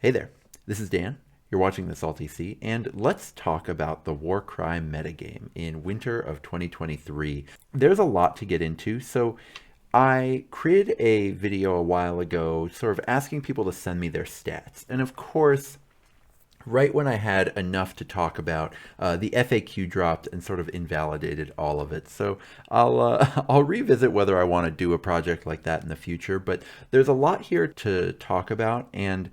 Hey there, this is Dan. You're watching the Salty Sea, and let's talk about the Warcry metagame in winter of 2023. There's a lot to get into, so I created a video a while ago sort of asking people to send me their stats. And of course, right when I had enough to talk about, the FAQ dropped and sort of invalidated all of it. So I'll revisit whether I want to do a project like that in the future. But there's a lot here to talk about, and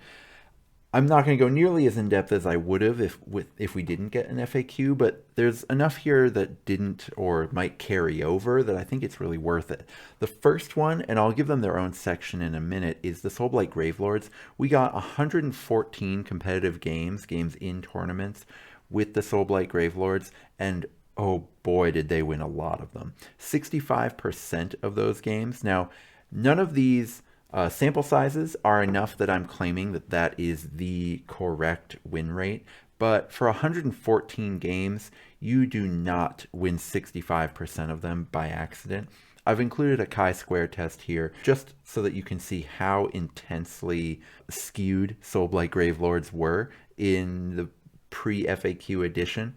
I'm not going to go nearly as in depth as I would have if we didn't get an FAQ, but there's enough here that didn't or might carry over that I think it's really worth it. The first one, and I'll give them their own section in a minute, is the Soulblight Gravelords. We got 114 competitive games in tournaments with the Soulblight Gravelords, and oh boy, did they win a lot of them. 65% of those games. Now, none of these sample sizes are enough that I'm claiming that that is the correct win rate, but for 114 games, you do not win 65% of them by accident. I've included a chi-square test here just so that you can see how intensely skewed Soulblight Gravelords were in the pre-FAQ edition.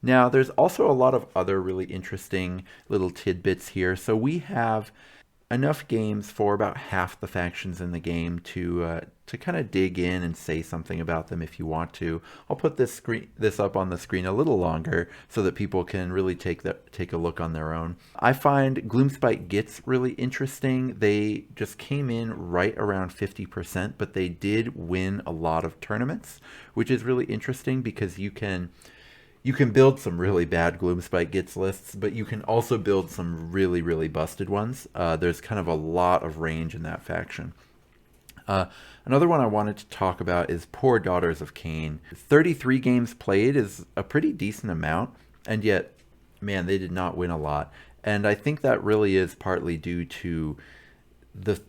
Now, there's also a lot of other really interesting little tidbits here. So we have enough games for about half the factions in the game to kind of dig in and say something about them if you want to. I'll put this up on the screen a little longer so that people can really take a look on their own. I find Gloomspite Gits really interesting. They just came in right around 50%, but they did win a lot of tournaments, which is really interesting because you can build some really bad Gloomspite Gits lists, but you can also build some really, really busted ones. There's kind of a lot of range in that faction. Another one I wanted to talk about is Poor Daughters of Cain. 33 games played is a pretty decent amount, and yet, man, they did not win a lot. And I think that really is partly due to the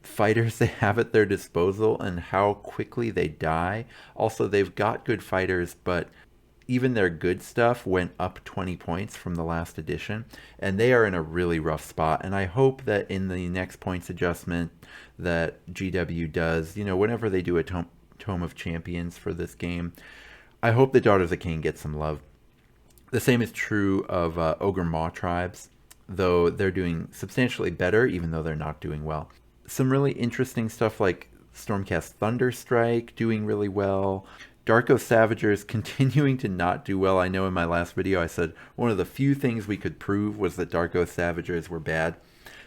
fighters they have at their disposal and how quickly they die. Also, they've got good fighters, but even their good stuff went up 20 points from the last edition, and they are in a really rough spot. And I hope that in the next points adjustment that GW does, whenever they do a Tome of Champions for this game, I hope the Daughters of Cain get some love. The same is true of Ogre Maw tribes, though they're doing substantially better, even though they're not doing well. Some really interesting stuff like Stormcast Thunderstrike doing really well. Darko Savagers continuing to not do well. I know in my last video I said one of the few things we could prove was that Darko Savagers were bad.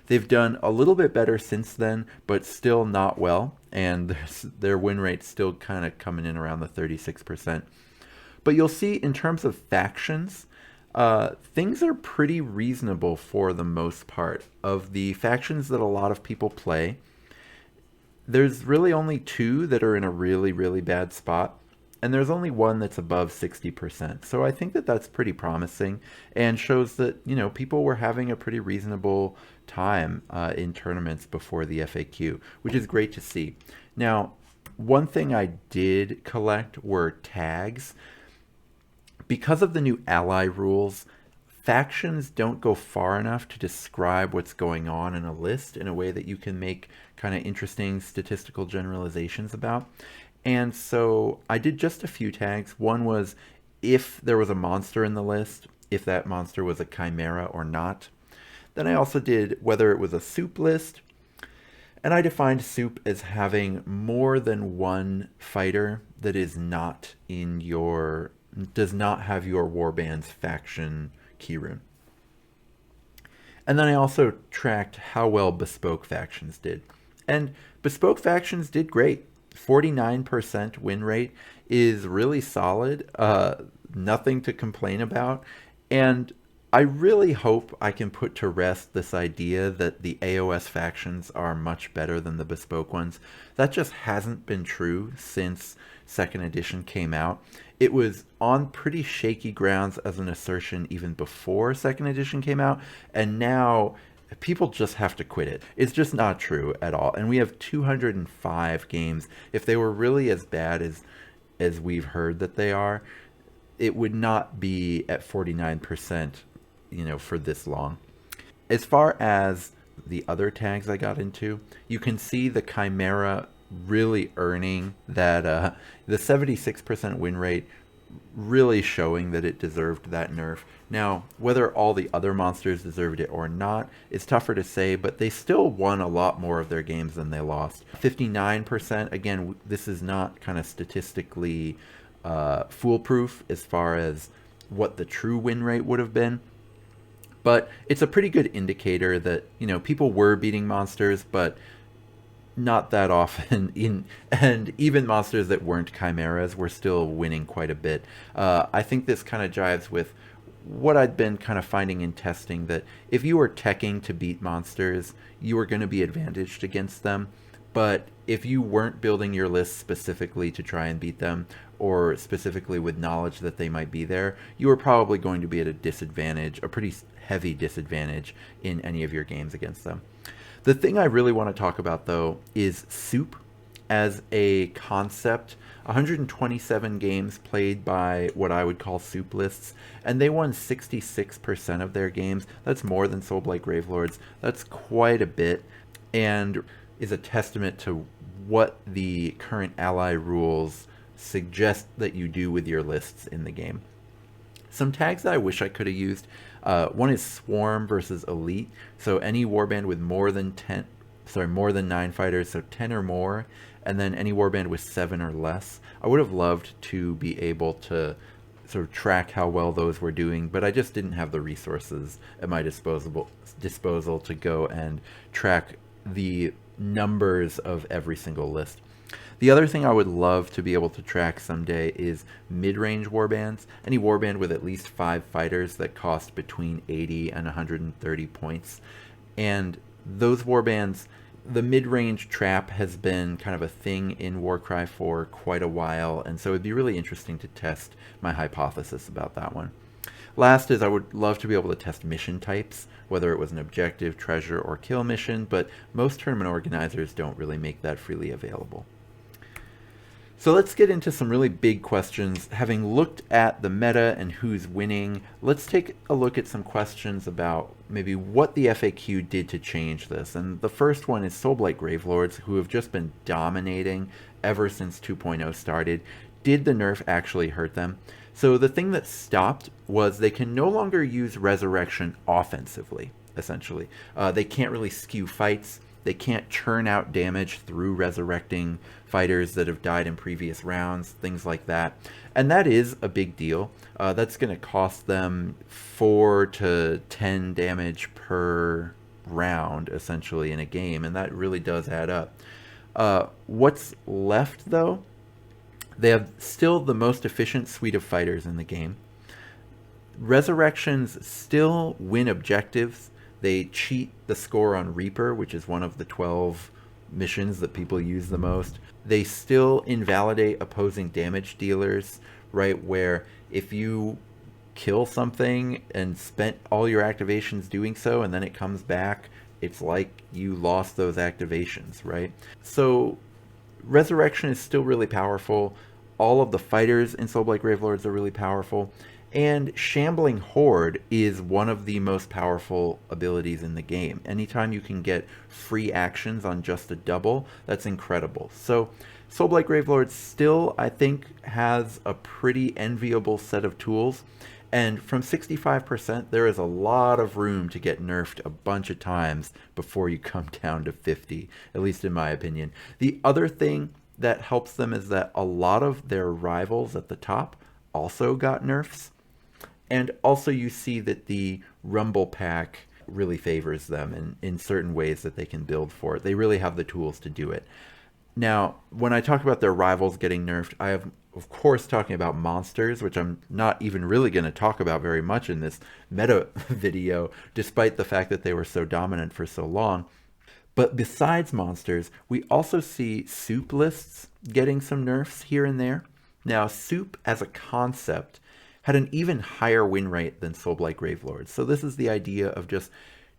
They've done a little bit better since then, but still not well, and their win rate's still kind of coming in around the 36%. But you'll see in terms of factions, things are pretty reasonable for the most part. Of the factions that a lot of people play, there's really only two that are in a really, really bad spot. And there's only one that's above 60%. So I think that that's pretty promising and shows that, people were having a pretty reasonable time in tournaments before the FAQ, which is great to see. Now, one thing I did collect were tags. Because of the new ally rules, factions don't go far enough to describe what's going on in a list in a way that you can make kind of interesting statistical generalizations about. And so I did just a few tags. One was if there was a monster in the list, if that monster was a chimera or not. Then I also did whether it was a soup list. And I defined soup as having more than one fighter that is not does not have your warband's faction keyrune. And then I also tracked how well bespoke factions did. And bespoke factions did great. 49% win rate is really solid, nothing to complain about. And I really hope I can put to rest this idea that the AOS factions are much better than the bespoke ones. That just hasn't been true since 2nd edition came out. It was on pretty shaky grounds as an assertion even before 2nd edition came out, and now people just have to quit it. It's just not true at all. And we have 205 games. If they were really as bad as we've heard that they are, it would not be at 49%, for this long. As far as the other tags I got into, you can see the Chimera really earning that the 76% win rate, really showing that it deserved that nerf. Now, whether all the other monsters deserved it or not, it's tougher to say, but they still won a lot more of their games than they lost. 59%, again, this is not kind of statistically foolproof as far as what the true win rate would have been. But it's a pretty good indicator that, people were beating monsters, but not that often and even monsters that weren't chimeras were still winning quite a bit. I think this kind of jives with what I'd been kind of finding in testing, that if you were teching to beat monsters, you were going to be advantaged against them. But if you weren't building your list specifically to try and beat them, or specifically with knowledge that they might be there, you were probably going to be at a disadvantage, a pretty heavy disadvantage in any of your games against them. The thing I really want to talk about, though, is soup as a concept. 127 games played by what I would call soup lists, and they won 66% of their games. That's more than Soulblight Gravelords. That's quite a bit, and is a testament to what the current ally rules suggest that you do with your lists in the game. Some tags that I wish I could have used. One is Swarm versus Elite. So any warband with more than 9 fighters, so 10 or more, and then any warband with 7 or less. I would have loved to be able to sort of track how well those were doing, but I just didn't have the resources at my disposal to go and track the numbers of every single list. The other thing I would love to be able to track someday is mid-range warbands. Any warband with at least 5 fighters that cost between 80 and 130 points. And those warbands, the mid-range trap has been kind of a thing in Warcry for quite a while, and so it'd be really interesting to test my hypothesis about that one. Last is I would love to be able to test mission types, whether it was an objective, treasure, or kill mission, but most tournament organizers don't really make that freely available. So let's get into some really big questions. Having looked at the meta and who's winning, let's take a look at some questions about maybe what the FAQ did to change this. And the first one is Soulblight Gravelords, who have just been dominating ever since 2.0 started. Did the nerf actually hurt them? So the thing that stopped was they can no longer use Resurrection offensively, essentially. They can't really skew fights. They can't churn out damage through resurrecting fighters that have died in previous rounds, things like that. And that is a big deal. That's going to cost them 4 to 10 damage per round, essentially, in a game, and that really does add up. What's left, though? They have still the most efficient suite of fighters in the game. Resurrections still win objectives. They cheat the score on Reaper, which is one of the 12 missions that people use the most. They still invalidate opposing damage dealers, right? Where if you kill something and spent all your activations doing so, and then it comes back, it's like you lost those activations, right? So Resurrection is still really powerful. All of the fighters in Soulblight Gravelords are really powerful. And Shambling Horde is one of the most powerful abilities in the game. Anytime you can get free actions on just a double, that's incredible. So Soulblight Gravelords still, I think, has a pretty enviable set of tools. And from 65%, there is a lot of room to get nerfed a bunch of times before you come down to 50, at least in my opinion. The other thing that helps them is that a lot of their rivals at the top also got nerfs. And also you see that the Rumblepack really favors them in certain ways that they can build for it. They really have the tools to do it. Now, when I talk about their rivals getting nerfed, I am, of course, talking about monsters, which I'm not even really going to talk about very much in this meta video, despite the fact that they were so dominant for so long. But besides monsters, we also see soup lists getting some nerfs here and there. Now, soup as a concept had an even higher win rate than Soulblight Gravelords. So this is the idea of just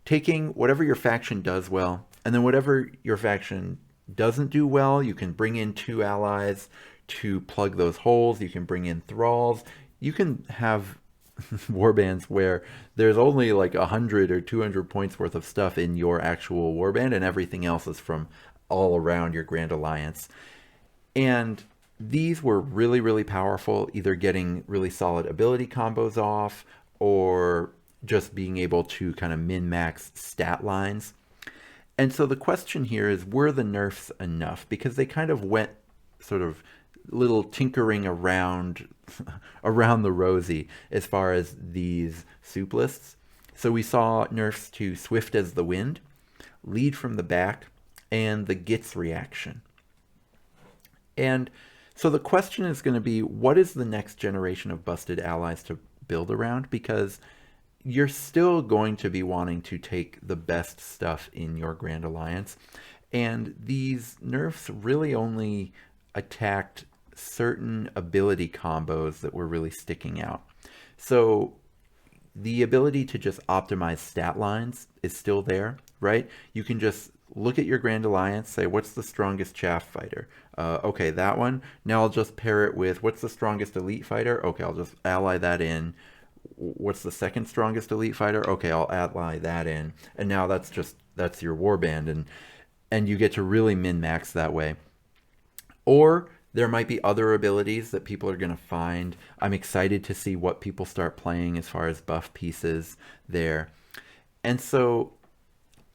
taking whatever your faction does well, and then whatever your faction doesn't do well, you can bring in 2 allies to plug those holes. You can bring in thralls. You can have warbands where there's only 100 or 200 points worth of stuff in your actual warband, and everything else is from all around your Grand Alliance. And these were really, really powerful, either getting really solid ability combos off or just being able to kind of min-max stat lines. And so the question here is, were the nerfs enough? Because they kind of went sort of little tinkering around around the rosy as far as these soup lists. So we saw nerfs to Swift as the Wind, Lead from the Back, and the Gits reaction. And so the question is going to be, what is the next generation of busted allies to build around? Because you're still going to be wanting to take the best stuff in your Grand Alliance. And these nerfs really only attacked certain ability combos that were really sticking out. So the ability to just optimize stat lines is still there, right? You can just look at your Grand Alliance, say, what's the strongest chaff fighter? Okay, that one. Now I'll just pair it with, what's the strongest elite fighter? Okay, I'll just ally that in. What's the second strongest elite fighter? Okay, I'll ally that in. And now that's your warband, and you get to really min-max that way. Or there might be other abilities that people are going to find. I'm excited to see what people start playing as far as buff pieces there. And so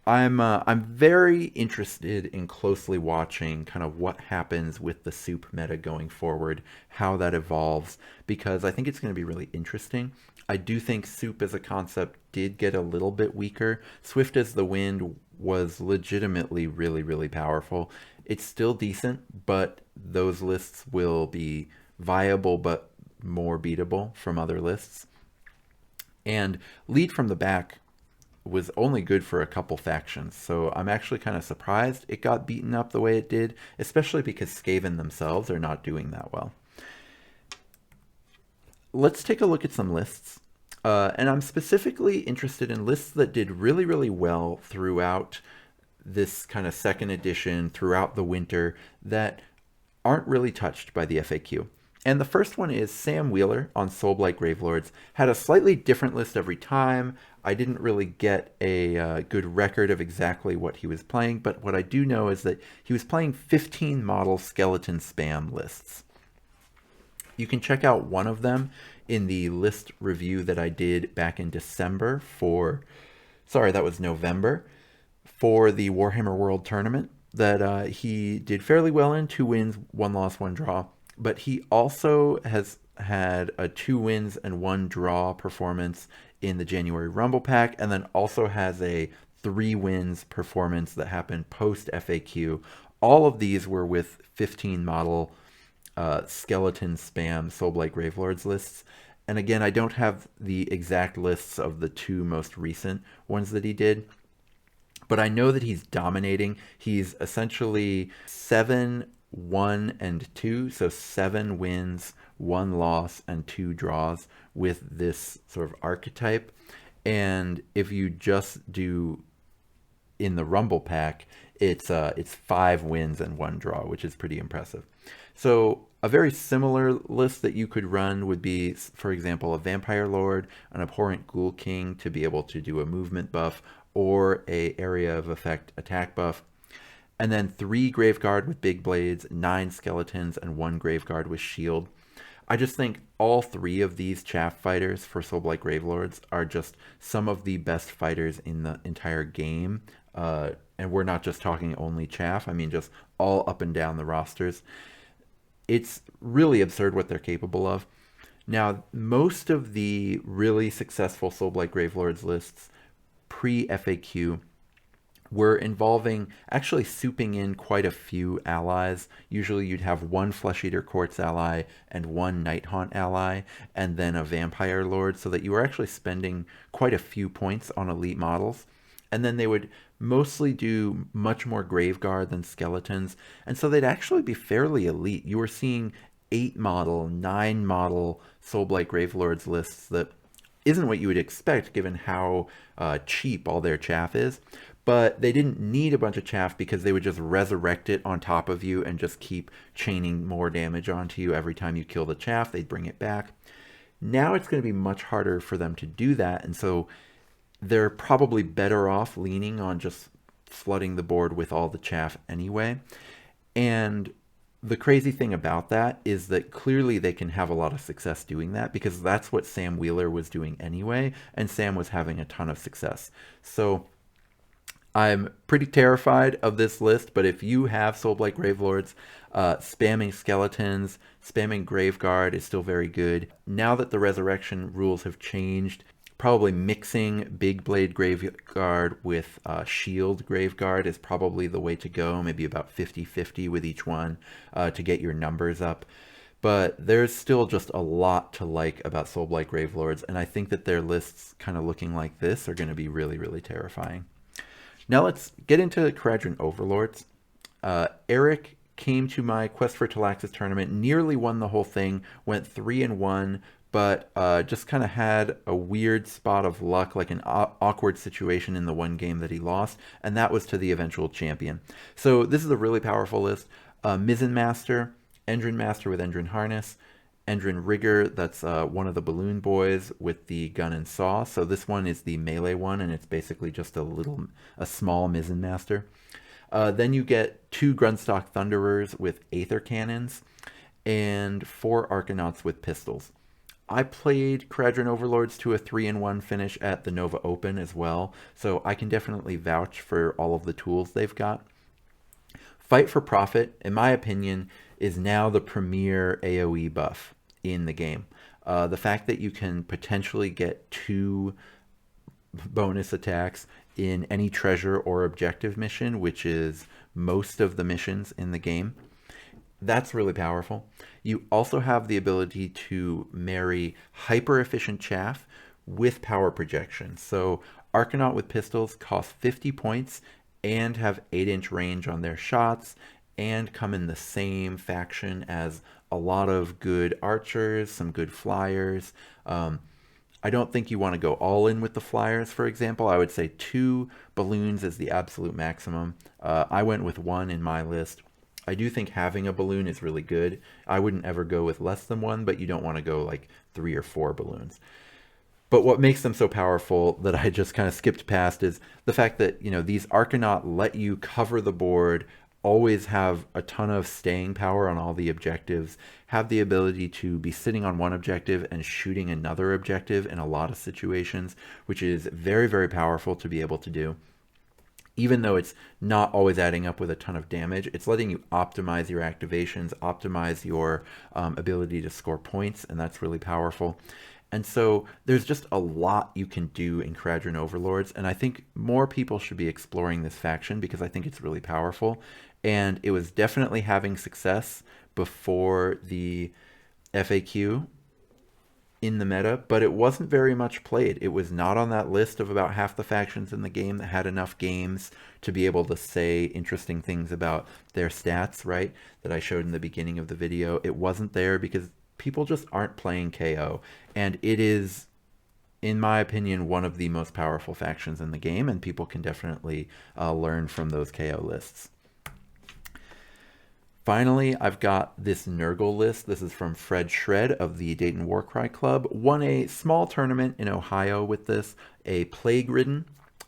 I'm very interested in closely watching kind of what happens with the soup meta going forward, how that evolves, because I think it's going to be really interesting. I do think soup as a concept did get a little bit weaker. Swift as the Wind was legitimately really, really powerful. It's still decent, but those lists will be viable but more beatable from other lists. And Lead from the Back was only good for a couple factions, so I'm actually kind of surprised it got beaten up the way it did, especially because Skaven themselves are not doing that well. Let's take a look at some lists. And I'm specifically interested in lists that did really, really well throughout this kind of second edition, throughout the winter, that aren't really touched by the FAQ. And the first one is Sam Wheeler on Soulblight Gravelords. Had a slightly different list every time. I didn't really get a good record of exactly what he was playing, but what I do know is that he was playing 15 model skeleton spam lists. You can check out one of them in the list review that I did back in December that was November, for the Warhammer World Tournament that he did fairly well in, 2 wins, 1 loss, 1 draw. But he also has had a 2 wins and 1 draw performance in the January Rumblepack, and then also has a 3 wins performance that happened post FAQ. All of these were with 15 model skeleton spam Soulblight Gravelords lists. And again, I don't have the exact lists of the 2 most recent ones that he did, but I know that he's dominating. He's essentially 7, 1, and 2, so 7 wins, 1 loss, and 2 draws with this sort of archetype. And if you just do in the Rumble Pack, it's 5 wins and 1 draw, which is pretty impressive. So a very similar list that you could run would be, for example, a Vampire Lord, an Abhorrent Ghoul King to be able to do a movement buff, or a area of effect attack buff. And then 3 Graveguard with big blades, 9 skeletons, and 1 Graveguard with shield. I just think all 3 of these chaff fighters for Soulblight Gravelords are just some of the best fighters in the entire game. And we're not just talking only chaff, I mean just all up and down the rosters. It's really absurd what they're capable of. Now, most of the really successful Soulblight Gravelords lists pre-FAQ were involving actually souping in quite a few allies. Usually you'd have 1 Flesh Eater Quartz ally and 1 Nighthaunt ally, and then a Vampire Lord, so that you were actually spending quite a few points on elite models. And then they would mostly do much more Graveguard than skeletons, and so they'd actually be fairly elite. You were seeing 8 model, 9 model Soulblight Gravelords lists that isn't what you would expect given how cheap all their chaff is. But they didn't need a bunch of chaff because they would just resurrect it on top of you and just keep chaining more damage onto you every time you kill the chaff. They'd bring it back. Now it's going to be much harder for them to do that, and so they're probably better off leaning on just flooding the board with all the chaff anyway. And the crazy thing about that is that clearly they can have a lot of success doing that, because that's what Sam Wheeler was doing anyway, and Sam was having a ton of success. So I'm pretty terrified of this list, but if you have Soulblight Gravelords, spamming skeletons, spamming Graveguard is still very good. Now that the Resurrection rules have changed, probably mixing Big Blade Graveguard with Shield Graveguard is probably the way to go, maybe about 50-50 with each one to get your numbers up. But there's still just a lot to like about Soulblight Gravelords, and I think that their lists kind of looking like this are going to be really, really terrifying. Now let's get into Kharadron Overlords. Eric came to my Quest for Talaxis tournament, nearly won the whole thing, went 3-1, but just kind of had a weird spot of luck, like an awkward situation in the one game that he lost, and that was to the eventual champion. So this is a really powerful list. Mizzen Master, Endrin Master with Endrin Harness, Endrin Rigger, that's one of the balloon boys with the gun and saw. So this one is the melee one, and it's basically just a small Mizzen Master. Then you get 2 Grunstock Thunderers with Aether Cannons, and 4 Arcanauts with pistols. I played Kharadron Overlords to a 3-1 finish at the Nova Open as well, so I can definitely vouch for all of the tools they've got. Fight for Profit, in my opinion, is now the premier AoE buff in the game. The fact that you can potentially get 2 bonus attacks in any treasure or objective mission, which is most of the missions in the game, that's really powerful. You also have the ability to marry hyper efficient chaff with power projection. So Arcanaut with pistols cost 50 points and have 8-inch range on their shots, and come in the same faction as a lot of good archers, some good flyers. I don't think you want to go all in with the flyers, for example. I would say 2 balloons is the absolute maximum. I went with 1 in my list. I do think having a balloon is really good. I wouldn't ever go with less than 1, but you don't want to go like 3 or 4 balloons. But what makes them so powerful that I just kind of skipped past is the fact that, these Arcanaut let you cover the board, always have a ton of staying power on all the objectives, have the ability to be sitting on one objective and shooting another objective in a lot of situations, which is very, very powerful to be able to do. Even though it's not always adding up with a ton of damage, it's letting you optimize your activations, optimize your ability to score points, and that's really powerful. And so there's just a lot you can do in Kharadron Overlords, and I think more people should be exploring this faction because I think it's really powerful. And it was definitely having success before the FAQ in the meta, but it wasn't very much played. It was not on that list of about half the factions in the game that had enough games to be able to say interesting things about their stats, right? That I showed in the beginning of the video. It wasn't there because people just aren't playing KO. And it is, in my opinion, one of the most powerful factions in the game, and people can definitely learn from those KO lists. Finally, I've got this Nurgle list. This is from Fred Shred of the Dayton Warcry Club. Won a small tournament in Ohio with this. A Plague Ridden,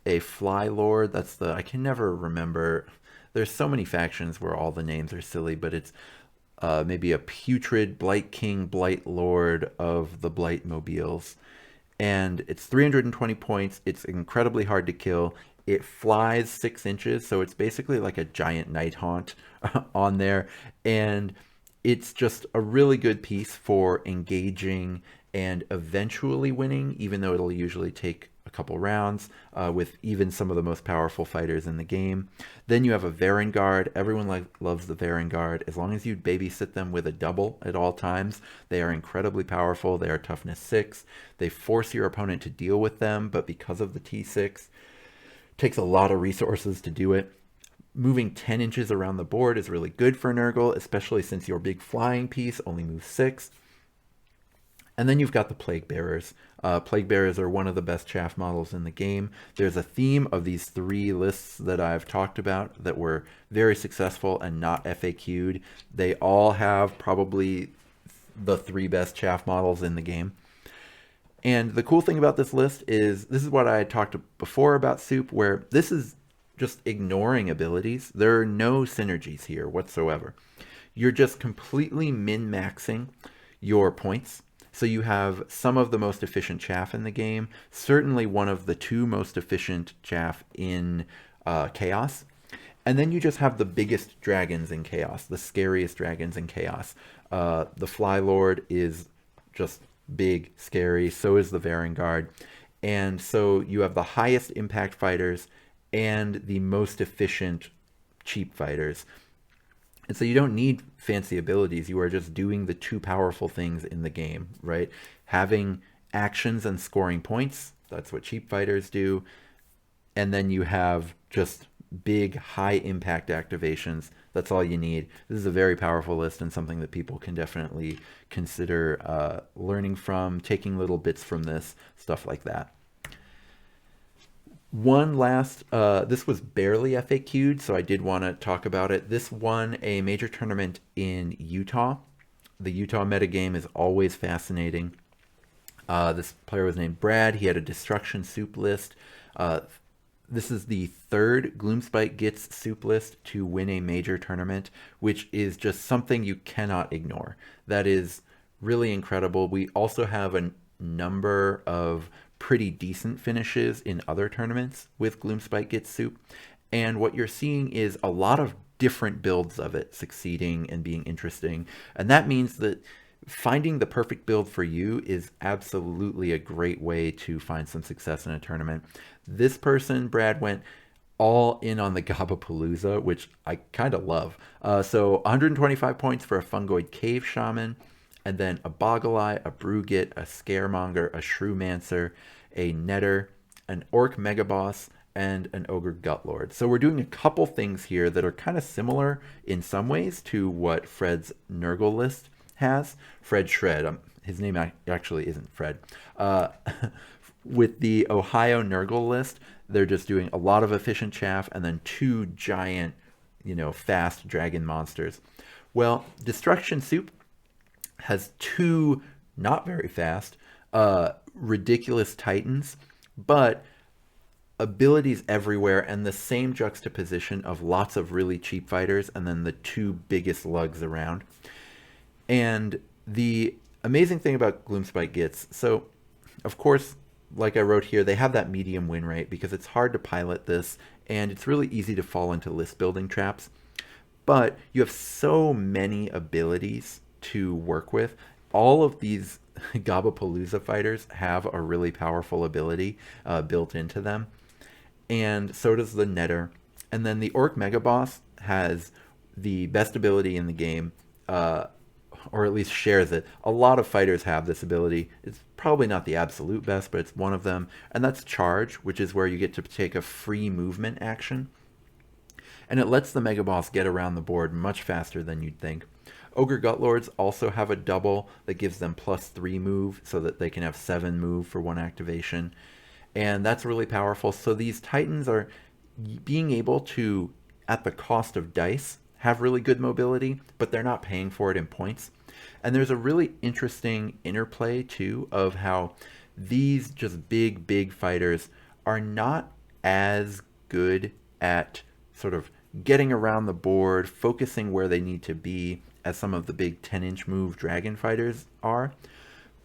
a Fly Lord. That's I can never remember. There's so many factions where all the names are silly, but it's maybe a Putrid Blight King, Blight Lord of the Blight Mobiles. And it's 320 points. It's incredibly hard to kill. It flies 6 inches, so it's basically like a giant night haunt on there. And it's just a really good piece for engaging and eventually winning, even though it'll usually take a couple rounds with even some of the most powerful fighters in the game. Then you have a Varengard. Everyone loves the Varengard. As long as you babysit them with a double at all times, they are incredibly powerful. They are toughness 6. They force your opponent to deal with them, but because of the T6, takes a lot of resources to do it. Moving 10 inches around the board is really good for Nurgle, especially since your big flying piece only moves 6. And then you've got the Plague Bearers. Plague Bearers are one of the best chaff models in the game. There's a theme of these 3 lists that I've talked about that were very successful and not FAQ'd. They all have probably the 3 best chaff models in the game. And the cool thing about this list is, this is what I had talked before about Soup, where this is just ignoring abilities. There are no synergies here whatsoever. You're just completely min-maxing your points. So you have some of the most efficient chaff in the game, certainly one of the two most efficient chaff in Chaos. And then you just have the biggest dragons in Chaos, the scariest dragons in Chaos. The Fly Lord is just big, scary. So is the Varangard. And so you have the highest impact fighters and the most efficient cheap fighters. And so you don't need fancy abilities. You are just doing the two powerful things in the game, right? Having actions and scoring points. That's what cheap fighters do. And then you have just big, high impact activations. That's all you need. This is a very powerful list and something that people can definitely consider learning from, taking little bits from this, stuff like that. One last, this was barely FAQ'd, so I did want to talk about it. This won a major tournament in Utah. The Utah metagame is always fascinating. This player was named Brad. He had a Destruction Soup list. This is the third Gloomspite Gets soup list to win a major tournament, which is just something you cannot ignore. That is really incredible. We also have a number of pretty decent finishes in other tournaments with Gloomspite Gets soup. And what you're seeing is a lot of different builds of it succeeding and being interesting. And that means that finding the perfect build for you is absolutely a great way to find some success in a tournament. This person, Brad, went all in on the Gabapalooza, which I kind of love. So 125 points for a Fungoid Cave Shaman, and then a Boggle-Eye, a Brewgit, a Scaremonger, a Shrewmancer, a Netter, an Orc Megaboss, and an Ogre Gutlord. So we're doing a couple things here that are kind of similar in some ways to what Fred's Nurgle list has. Fred Shred, his name actually isn't Fred. With the Ohio Nurgle list, they're just doing a lot of efficient chaff and then two giant, fast dragon monsters. Well, Destruction Soup has two not very fast, ridiculous titans, but abilities everywhere and the same juxtaposition of lots of really cheap fighters and then the two biggest lugs around. And the amazing thing about Gloomspite Gets, so of course, like I wrote here, they have that medium win rate because it's hard to pilot this and it's really easy to fall into list building traps. But you have so many abilities to work with. All of these Gabapalooza fighters have a really powerful ability built into them. And so does the Netter. And then the Orc Megaboss has the best ability in the game, or at least shares it. A lot of fighters have this ability. It's probably not the absolute best, but it's one of them. And that's Charge, which is where you get to take a free movement action. And it lets the Megaboss get around the board much faster than you'd think. Ogre Gutlords also have a double that gives them +3 move so that they can have 7 move for one activation. And that's really powerful. So these Titans are being able to, at the cost of dice, have really good mobility, but they're not paying for it in points. And there's a really interesting interplay, too, of how these just big fighters are not as good at sort of getting around the board, focusing where they need to be, as some of the big 10-inch move dragon fighters are.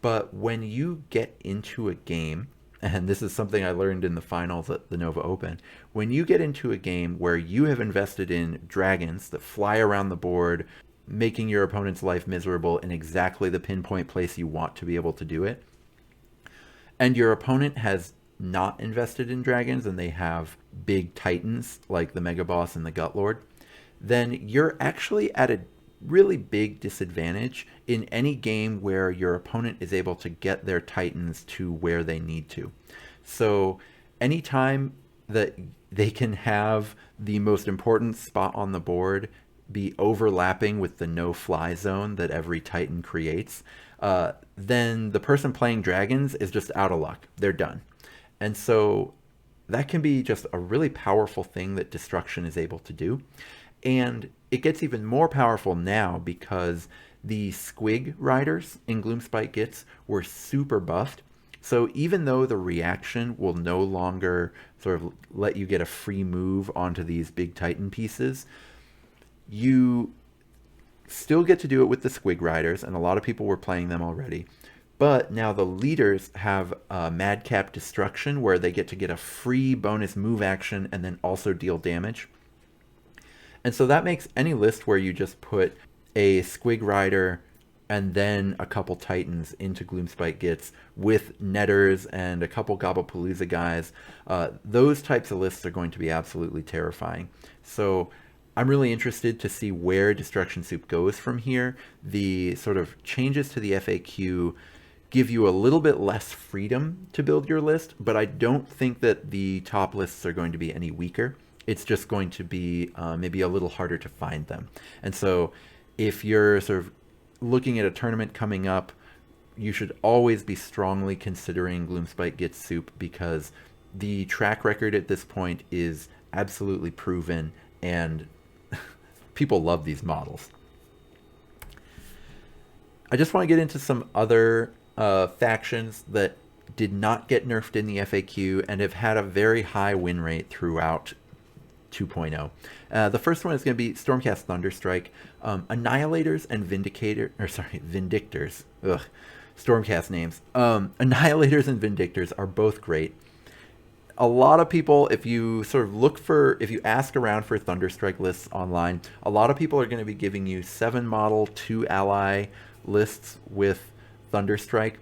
But when you get into a game, and this is something I learned in the finals at the Nova Open, when you get into a game where you have invested in dragons that fly around the board, making your opponent's life miserable in exactly the pinpoint place you want to be able to do it, and your opponent has not invested in dragons and they have big titans like the Megaboss and the Gutlord, then you're actually at a really big disadvantage in any game where your opponent is able to get their titans to where they need to. So anytime that they can have the most important spot on the board be overlapping with the no-fly zone that every titan creates, then the person playing dragons is just out of luck. They're done. And so that can be just a really powerful thing that Destruction is able to do. And it gets even more powerful now because the Squig riders in Gloomspite Gets were super buffed. So even though the reaction will no longer sort of let you get a free move onto these big Titan pieces, you still get to do it with the Squig Riders, and a lot of people were playing them already. But now the leaders have Madcap Destruction, where they get a free bonus move action and then also deal damage. And so that makes any list where you just put a Squig Rider and then a couple Titans into Gloomspite Gitz with Netters and a couple Gobblepalooza guys, those types of lists are going to be absolutely terrifying. So I'm really interested to see where Destruction Soup goes from here. The sort of changes to the FAQ give you a little bit less freedom to build your list, but I don't think that the top lists are going to be any weaker. It's just going to be maybe a little harder to find them. And so if you're sort of looking at a tournament coming up, you should always be strongly considering Gloomspite Gitz Soup, because the track record at this point is absolutely proven, and people love these models. I just want to get into some other factions that did not get nerfed in the FAQ and have had a very high win rate throughout 2.0. The first one is going to be Stormcast Thunderstrike. Annihilators and Vindictors. Ugh, Stormcast names. Annihilators and Vindictors are both great. A lot of people, if you sort of if you ask around for Thunderstrike lists online, a lot of people are going to be giving you 7 model, 2 ally lists with Thunderstrike.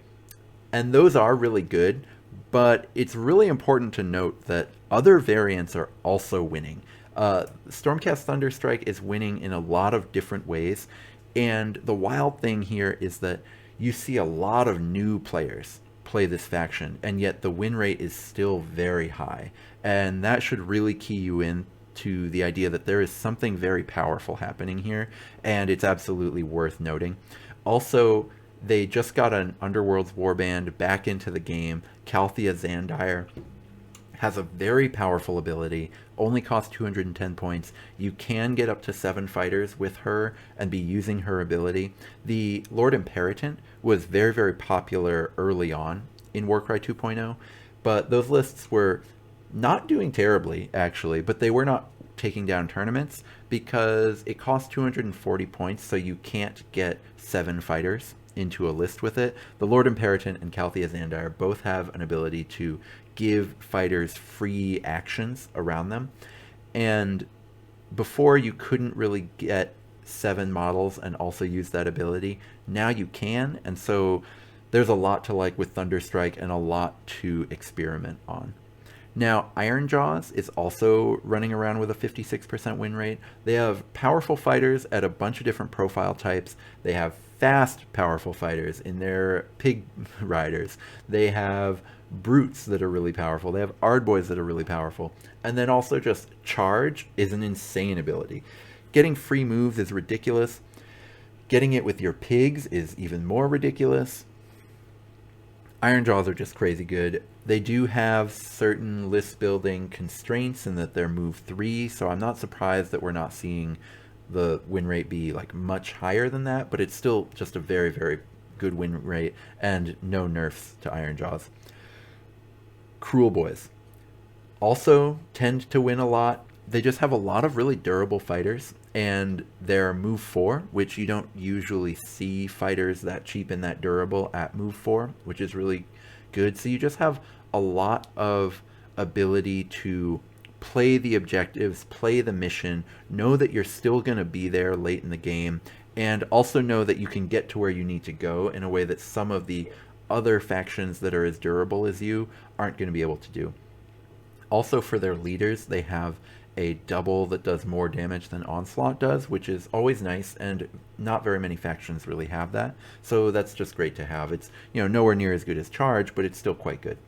And those are really good, but it's really important to note that other variants are also winning. Stormcast Thunderstrike is winning in a lot of different ways, and the wild thing here is that you see a lot of new players play this faction, and yet the win rate is still very high, and that should really key you in to the idea that there is something very powerful happening here, and it's absolutely worth noting. Also, they just got an Underworld's Warband back into the game. Calthea Zandire has a very powerful ability, only costs 210 points. You can get up to 7 fighters with her and be using her ability. The Lord Imperatant was very, very popular early on in Warcry 2.0, but those lists were not doing terribly, actually, but they were not taking down tournaments because it costs 240 points, so you can't get 7 fighters into a list with it. The Lord Imperatant and Calthea Zandire both have an ability to give fighters free actions around them, and before you couldn't really get 7 models and also use that ability. Now you can, and so there's a lot to like with Thunderstrike and a lot to experiment on. Now, Ironjaws is also running around with a 56% win rate. They have powerful fighters at a bunch of different profile types. They have fast, powerful fighters in their pig riders. They have brutes that are really powerful. They have Ardboys that are really powerful. And then also just Charge is an insane ability. Getting free moves is ridiculous. Getting it with your pigs is even more ridiculous. Ironjaws are just crazy good. They do have certain list building constraints in that they're move 3, so I'm not surprised that we're not seeing the win rate be like much higher than that, but it's still just a very, very good win rate and no nerfs to Ironjaws. Cruel Boys also tend to win a lot. They just have a lot of really durable fighters, and they're move 4, which you don't usually see fighters that cheap and that durable at move 4, which is really good. So you just have a lot of ability to play the objectives, play the mission, know that you're still going to be there late in the game, and also know that you can get to where you need to go in a way that some of the other factions that are as durable as you aren't going to be able to do. Also, for their leaders, they have a double that does more damage than Onslaught does, which is always nice, and not very many factions really have that. So that's just great to have. It's, you know, nowhere near as good as Charge, but it's still quite good.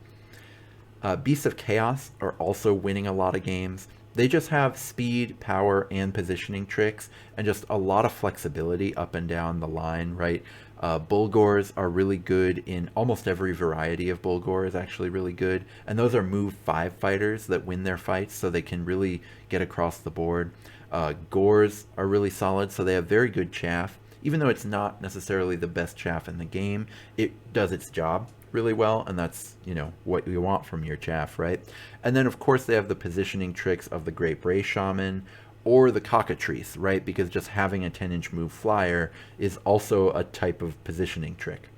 Beasts of Chaos are also winning a lot of games. They just have speed, power, and positioning tricks, and just a lot of flexibility up and down the line, right? Bulgors are really good in almost every variety of Bulgor is actually really good, and those are move 5 fighters that win their fights, so they can really get across the board. Gors are really solid, so they have very good chaff. Even though it's not necessarily the best chaff in the game, it does its job. really well, and that's, what you want from your chaff, right? And then, of course, they have the positioning tricks of the Great Bray Shaman or the Cockatrice, right? Because just having a 10-inch move flyer is also a type of positioning trick.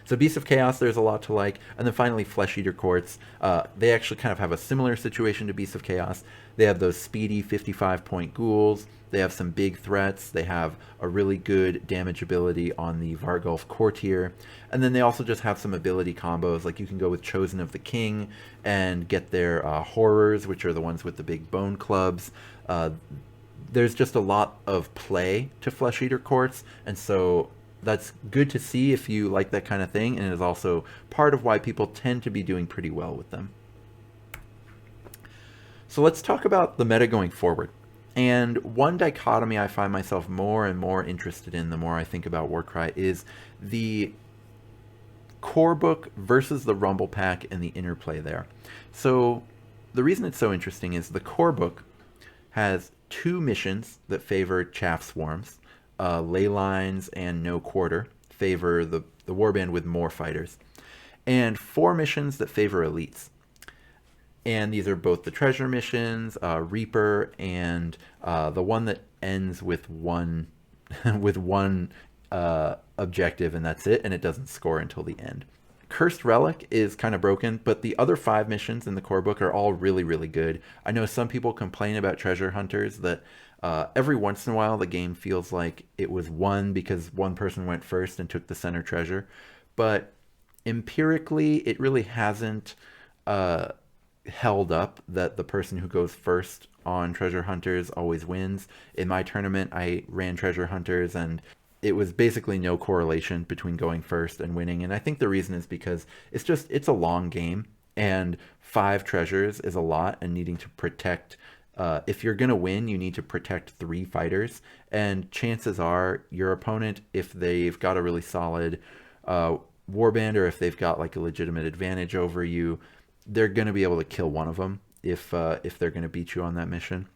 So Beasts of Chaos, there's a lot to like. And then finally, Flesh Eater Courts. They actually kind of have a similar situation to Beasts of Chaos. They have those speedy 55-point ghouls. They have some big threats. They have a really good damage ability on the Vargulf Courtier. And then they also just have some ability combos. Like you can go with Chosen of the King and get their Horrors, which are the ones with the big bone clubs. There's just a lot of play to Flesh Eater Courts. And so that's good to see if you like that kind of thing, and it is also part of why people tend to be doing pretty well with them. So let's talk about the meta going forward. And one dichotomy I find myself more and more interested in the more I think about Warcry is the core book versus the Rumblepack and the interplay there. So the reason it's so interesting is the core book has 2 missions that favor chaff swarms. Ley lines and no quarter favor the warband with more fighters, and 4 missions that favor elites. And these are both the treasure missions, Reaper, and the one that ends with one with one objective, and that's it, and it doesn't score until the end. Cursed Relic is kind of broken, but the other 5 missions in the core book are all really, really good. I know some people complain about treasure hunters that every once in a while the game feels like it was won because one person went first and took the center treasure, but empirically it really hasn't held up that the person who goes first on treasure hunters always wins. In my tournament I ran treasure hunters and it was basically no correlation between going first and winning, and I think the reason is because it's a long game, and 5 treasures is a lot, and needing to protect if you're going to win, you need to protect 3 fighters, and chances are your opponent, if they've got a really solid warband, or if they've got like a legitimate advantage over you, they're going to be able to kill one of them if they're going to beat you on that mission.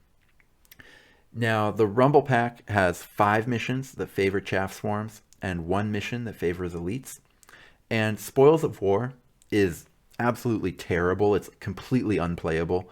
Now, the Rumblepack has 5 missions that favor chaff swarms and 1 mission that favors elites. And Spoils of War is absolutely terrible. It's completely unplayable.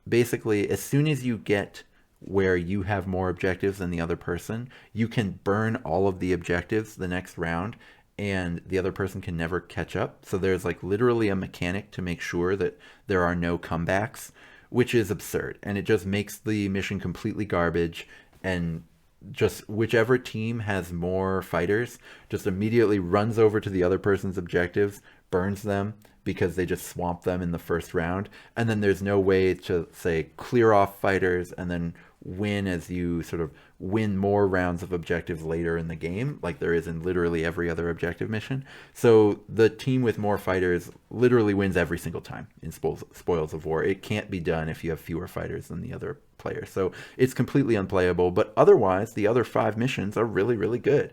Basically, as soon as you get where you have more objectives than the other person, you can burn all of the objectives the next round, and the other person can never catch up. So there's like literally a mechanic to make sure that there are no comebacks, which is absurd, and it just makes the mission completely garbage, and just whichever team has more fighters just immediately runs over to the other person's objectives, burns them because they just swamp them in the first round, and then there's no way to say clear off fighters and then win as you sort of win more rounds of objectives later in the game, like there is in literally every other objective mission. So the team with more fighters literally wins every single time in Spoils of War. It can't be done if you have fewer fighters than the other player. So it's completely unplayable, but otherwise the other 5 missions are really, really good.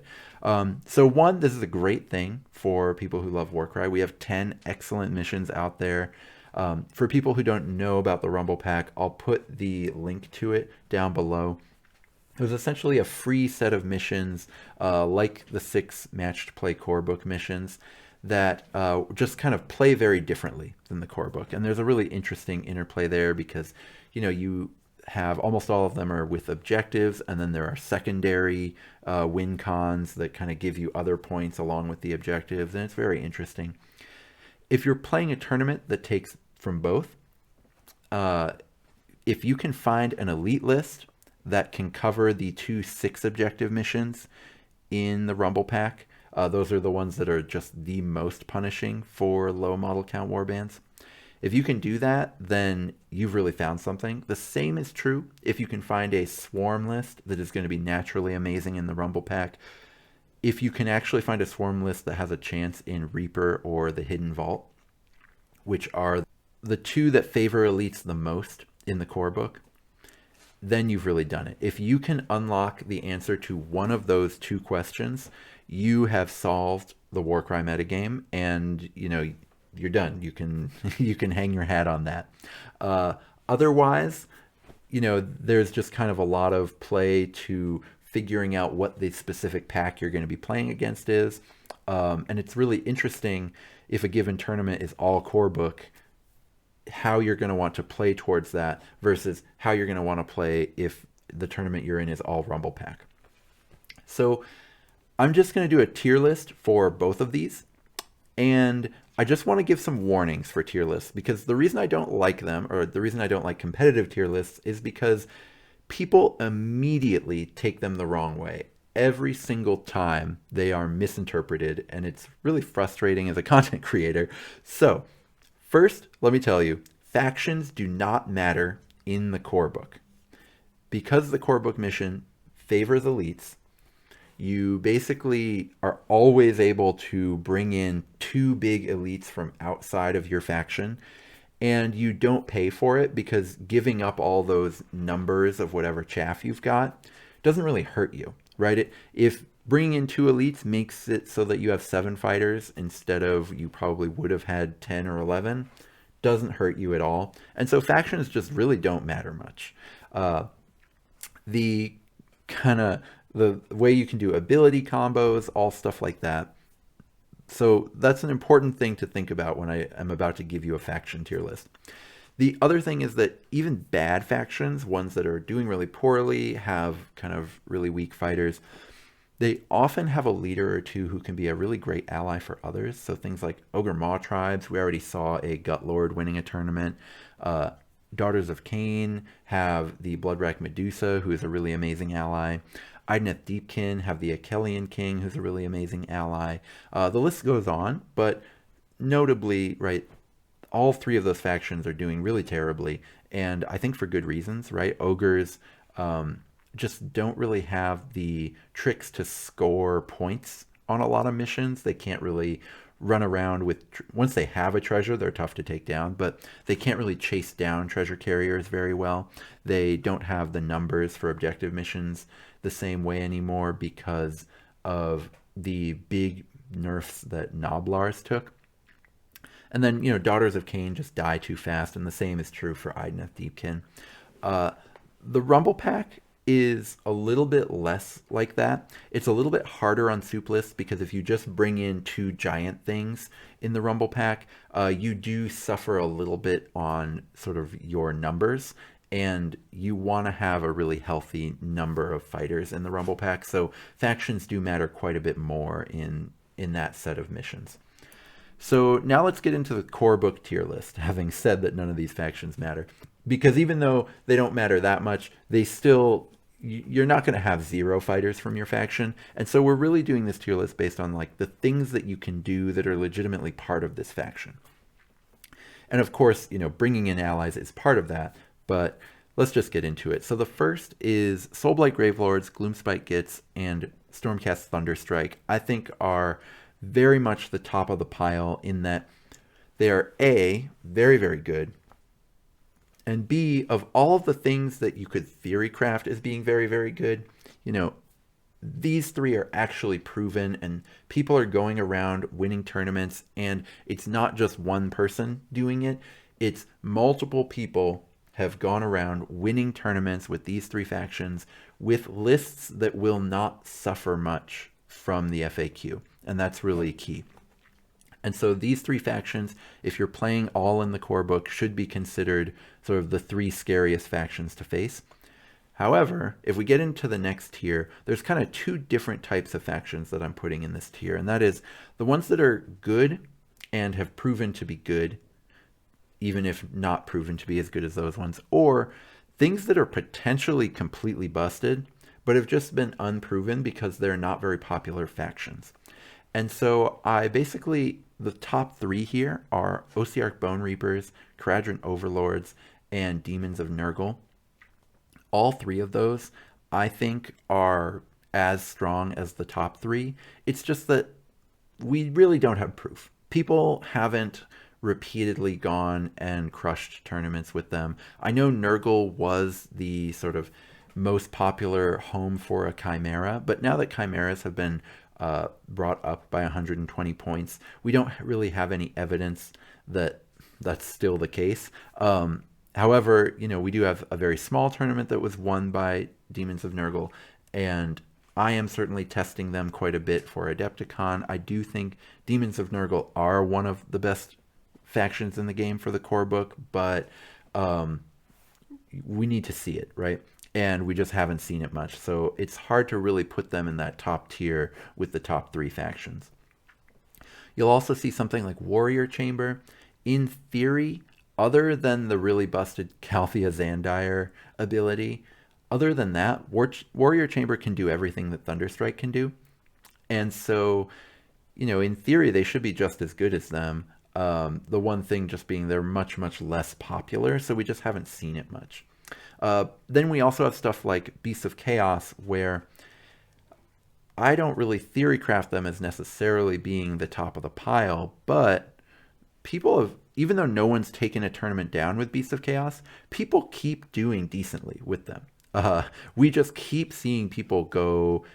So one, this is a great thing for people who love Warcry. We have 10 excellent missions out there. For people who don't know about the Rumblepack, I'll put the link to it down below. It was essentially a free set of missions, like the 6 matched play core book missions, that just kind of play very differently than the core book. And there's a really interesting interplay there because, you have almost all of them are with objectives, and then there are secondary win cons that kind of give you other points along with the objectives, and it's very interesting. If you're playing a tournament that takes from both, if you can find an elite list that can cover the 2 6 objective missions in the Rumblepack, those are the ones that are just the most punishing for low model count warbands. If you can do that, then you've really found something. The same is true if you can find a swarm list that is going to be naturally amazing in the Rumblepack. If you can actually find a swarm list that has a chance in Reaper or the Hidden Vault, which are the 2 that favor elites the most in the core book, then you've really done it. If you can unlock the answer to one of those 2 questions, you have solved the Warcry metagame, and you're done. You can you can hang your hat on that. Otherwise, there's just kind of a lot of play to figuring out what the specific pack you're going to be playing against is. And it's really interesting if a given tournament is all core book, how you're going to want to play towards that versus how you're going to want to play if the tournament you're in is all Rumblepack. So I'm just going to do a tier list for both of these. And I just want to give some warnings for tier lists, because the reason I don't like them, or the reason I don't like competitive tier lists, is because people immediately take them the wrong way. Every single time they are misinterpreted, and it's really frustrating as a content creator. So, first, let me tell you, factions do not matter in the core book. Because the core book mission favors elites, you basically are always able to bring in two big elites from outside of your faction, and you don't pay for it, because giving up all those numbers of whatever chaff you've got doesn't really hurt you, right? If bringing in two elites makes it so that you have 7 fighters instead of you probably would have had 10 or 11, doesn't hurt you at all. And so factions just really don't matter much. The way you can do ability combos, all stuff like that. So that's an important thing to think about when I am about to give you a faction tier list. The other thing is that even bad factions, ones that are doing really poorly, have kind of really weak fighters, they often have a leader or two who can be a really great ally for others. So things like Ogre Maw tribes, we already saw a Gut Lord winning a tournament. Daughters of Cain have the Bloodwrack Medusa, who is a really amazing ally. Idoneth Deepkin have the Achelian King, who's a really amazing ally. The list goes on, but notably, right, all 3 of those factions are doing really terribly, and I think for good reasons, right? Ogres just don't really have the tricks to score points on a lot of missions. They can't really run around with, once they have a treasure, they're tough to take down, but they can't really chase down treasure carriers very well. They don't have the numbers for objective missions the same way anymore because of the big nerfs that Noblars took. And then, Daughters of Cain just die too fast, and the same is true for Idoneth Deepkin. The Rumblepack is a little bit less like that. It's a little bit harder on soup lists, because if you just bring in 2 giant things in the Rumblepack, you do suffer a little bit on sort of your numbers, and you want to have a really healthy number of fighters in the Rumblepack. So factions do matter quite a bit more in that set of missions. So now let's get into the core book tier list, having said that none of these factions matter. Because even though they don't matter that much, you're not going to have 0 fighters from your faction. And so we're really doing this tier list based on like the things that you can do that are legitimately part of this faction. And of course, bringing in allies is part of that, but let's just get into it. So the first is Soulblight Gravelords, Gloomspite Gits, and Stormcast Thunderstrike. I think are very much the top of the pile in that they are A, very, very good, and B, of all of the things that you could theory craft as being very, very good, these 3 are actually proven, and people are going around winning tournaments, and it's not just one person doing it, it's multiple people have gone around winning tournaments with these 3 factions with lists that will not suffer much from the FAQ, and that's really key. And so these 3 factions, if you're playing all in the core book, should be considered sort of the 3 scariest factions to face. However, if we get into the next tier, there's kind of 2 different types of factions that I'm putting in this tier, and that is the ones that are good and have proven to be good, even if not proven to be as good as those ones, or things that are potentially completely busted, but have just been unproven because they're not very popular factions. And so the top 3 here are Ossiarch Bone Reapers, Kharadron Overlords, and Demons of Nurgle. All 3 of those, I think, are as strong as the top 3. It's just that we really don't have proof. People haven't repeatedly gone and crushed tournaments with them. I know Nurgle was the sort of most popular home for a Chimera, but now that Chimeras have been brought up by 120 points, we don't really have any evidence that that's still the case. However, we do have a very small tournament that was won by Demons of Nurgle, and I am certainly testing them quite a bit for Adepticon. I do think Demons of Nurgle are one of the best factions in the game for the core book, but we need to see it, right? And we just haven't seen it much. So it's hard to really put them in that top tier with the top 3 factions. You'll also see something like Warrior Chamber. In theory, other than the really busted Calthea Zandir ability, other than that, Warrior Chamber can do everything that Thunderstrike can do. And so, in theory, they should be just as good as them. The one thing just being they're much, much less popular, so we just haven't seen it much. Then we also have stuff like Beasts of Chaos, where I don't really theory craft them as necessarily being the top of the pile, but people have, even though no one's taken a tournament down with Beasts of Chaos, people keep doing decently with them. We just keep seeing people go,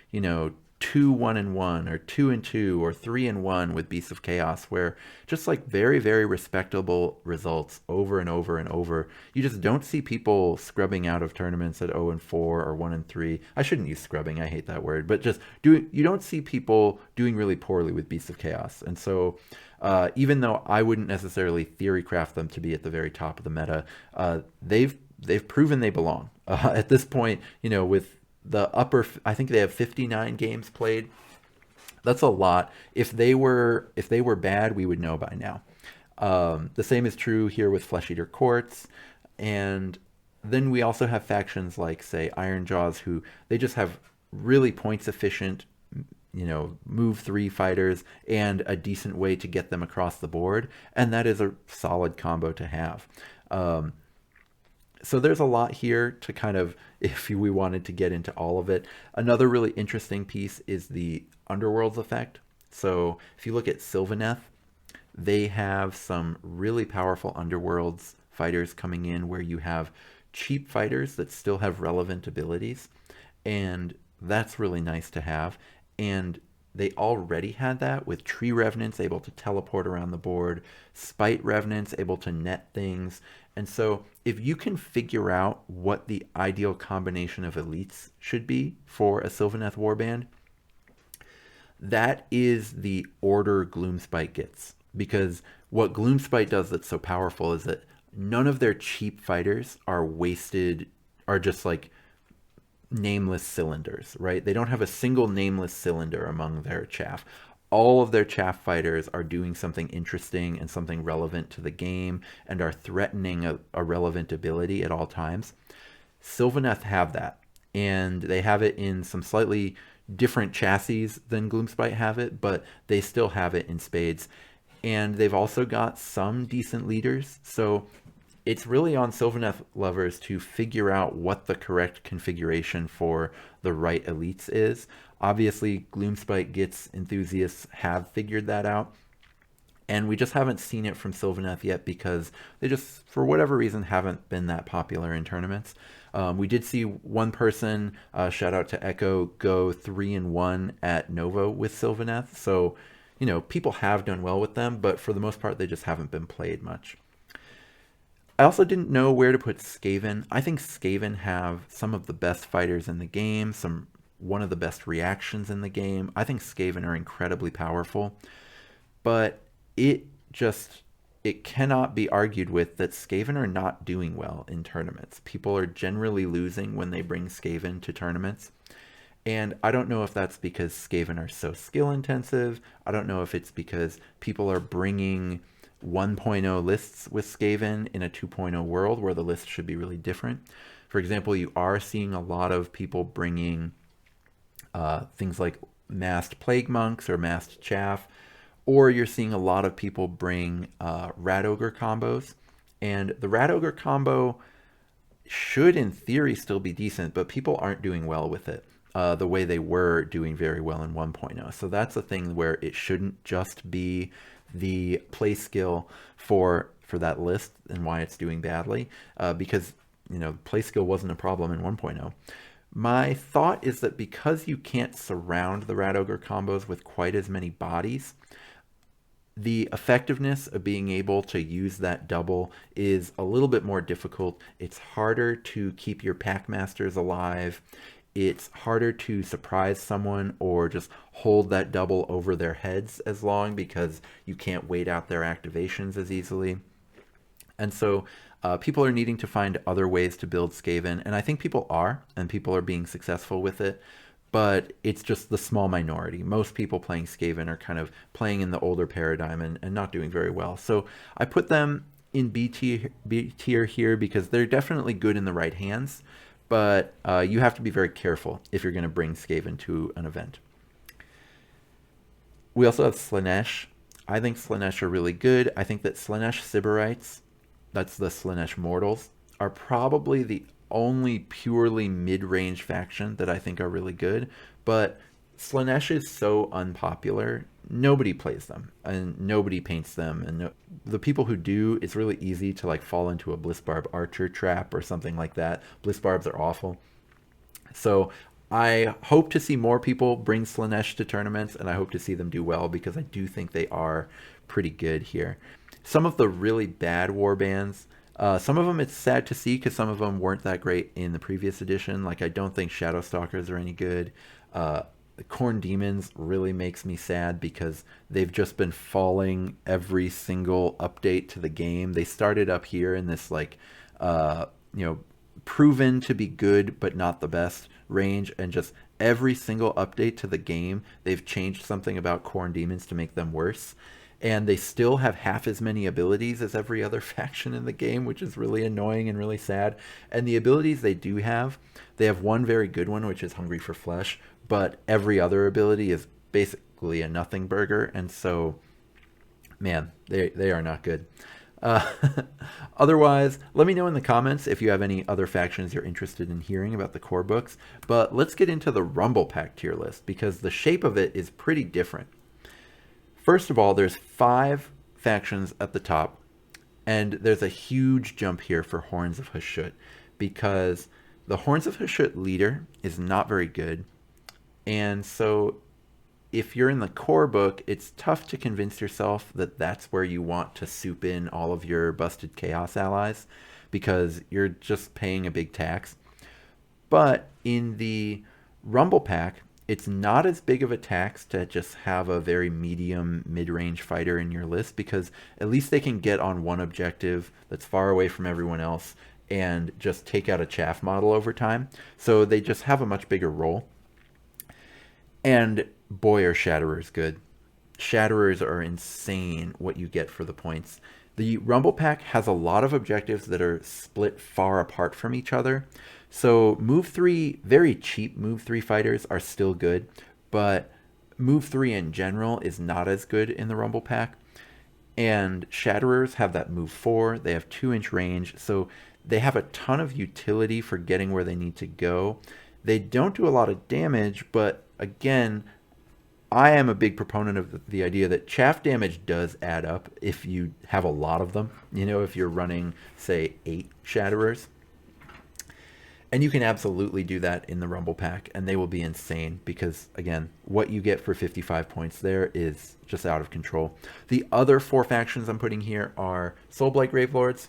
2-1-1 or 2-2 or 3-1 with Beasts of Chaos, where just like very, very respectable results over and over and over. You just don't see people scrubbing out of tournaments at 0-4 or 1-3. I shouldn't use scrubbing, I hate that word, but just you don't see people doing really poorly with Beasts of Chaos. And so even though I wouldn't necessarily theory craft them to be at the very top of the meta, they've proven they belong. At this point, with the upper, I think they have 59 games played. That's a lot. If they were bad, we would know by now. The same is true here with Flesh Eater Courts. And then we also have factions like, say, Iron Jaws, who they just have really points efficient, move 3 fighters and a decent way to get them across the board. And that is a solid combo to have. So there's a lot here to kind of, if we wanted to get into all of it. Another really interesting piece is the Underworlds effect. So if you look at Sylvaneth, they have some really powerful Underworlds fighters coming in where you have cheap fighters that still have relevant abilities. And that's really nice to have. And they already had that with Tree Revenants able to teleport around the board, Spite Revenants able to net things. And so if you can figure out what the ideal combination of elites should be for a Sylvaneth warband, that is the order Gloomspite gets. Because what Gloomspite does that's so powerful is that none of their cheap fighters are wasted, are just like nameless cylinders, right? They don't have a single nameless cylinder among their chaff. All of their chaff fighters are doing something interesting and something relevant to the game and are threatening a relevant ability at all times. Sylvaneth have that, and they have it in some slightly different chassis than Gloomspite have it, but they still have it in spades. And they've also got some decent leaders, so it's really on Sylvaneth lovers to figure out what the correct configuration for the right elites is. Obviously, Gloomspite Gitz enthusiasts have figured that out, and we just haven't seen it from Sylvaneth yet because they just, for whatever reason, haven't been that popular in tournaments. We did see one person, shout out to Echo, go 3-1 at Nova with Sylvaneth, so people have done well with them, but for the most part, they just haven't been played much. I also didn't know where to put Skaven. I think Skaven have some of the best fighters in the game, one of the best reactions in the game. I think Skaven are incredibly powerful, but it cannot be argued with that Skaven are not doing well in tournaments. People are generally losing when they bring Skaven to tournaments. And I don't know if that's because Skaven are so skill intensive. I don't know if it's because people are bringing 1.0 lists with Skaven in a 2.0 world where the list should be really different. For example, you are seeing a lot of people bringing things like masked plague monks or masked chaff, or you're seeing a lot of people bring rat ogre combos. And the rat ogre combo should in theory still be decent, but people aren't doing well with it the way they were doing very well in 1.0. So that's a thing where it shouldn't just be the play skill for that list and why it's doing badly, because play skill wasn't a problem in 1.0. My thought is that because you can't surround the Rat Ogre combos with quite as many bodies, the effectiveness of being able to use that double is a little bit more difficult. It's harder to keep your Packmasters alive. it's harder to surprise someone or just hold that double over their heads as long because you can't wait out their activations as easily. And so people are needing to find other ways to build Skaven, and I think people are, and people are being successful with it, but it's just the small minority. Most people playing Skaven are kind of playing in the older paradigm and not doing very well. So I put them in B tier here because they're definitely good in the right hands, but you have to be very careful if you're going to bring Skaven to an event. We also have Slaanesh. I think Slaanesh are really good. I think that Slaanesh Sybarites, that's the Slaanesh Mortals, are probably the only purely mid-range faction that I think are really good. But Slaanesh is so unpopular. Nobody plays them and nobody paints them. And the people who do, it's really easy to like fall into a Blissbarb Archer trap or something like that. Blissbarbs are awful. So I hope to see more people bring Slaanesh to tournaments, and I hope to see them do well because I do think they are pretty good here. Some of the really bad warbands, some of them it's sad to see because some of them weren't that great in the previous edition. Like I don't think Shadow Stalkers are any good. Khorne Demons really makes me sad because they've just been falling every single update to the game. They started up here in this like, proven to be good but not the best range, and just every single update to the game they've changed something about Khorne Demons to make them worse, and they still have half as many abilities as every other faction in the game, which is really annoying and really sad. And the abilities they do have, they have one very good one, which is Hungry for Flesh, but every other ability is basically a nothing burger, and so man, they are not good. Otherwise, let me know in the comments if you have any other factions you're interested in hearing about the core books. But let's get into the Rumblepack tier list because the shape of it is pretty different. First of all, there's 5 factions at the top, and there's a huge jump here for Horns of Hashut because the Horns of Hashut leader is not very good, and so if you're in the core book, it's tough to convince yourself that that's where you want to soup in all of your busted chaos allies because you're just paying a big tax. But in the Rumblepack, it's not as big of a tax to just have a very medium mid-range fighter in your list because at least they can get on one objective that's far away from everyone else and just take out a chaff model over time. So they just have a much bigger role. And boy, are Shatterers good. Shatterers are insane what you get for the points. The Rumblepack has a lot of objectives that are split far apart from each other. So move 3, very cheap move 3 fighters are still good, but move 3 in general is not as good in the Rumblepack. And Shatterers have that move 4, they have 2-inch range, so they have a ton of utility for getting where they need to go. They don't do a lot of damage, but again, I am a big proponent of the idea that chaff damage does add up if you have a lot of them. You know, if you're running, say, 8 Shatterers. And you can absolutely do that in the Rumblepack, and they will be insane because, again, what you get for 55 points there is just out of control. The other 4 factions I'm putting here are Soulblight Gravelords.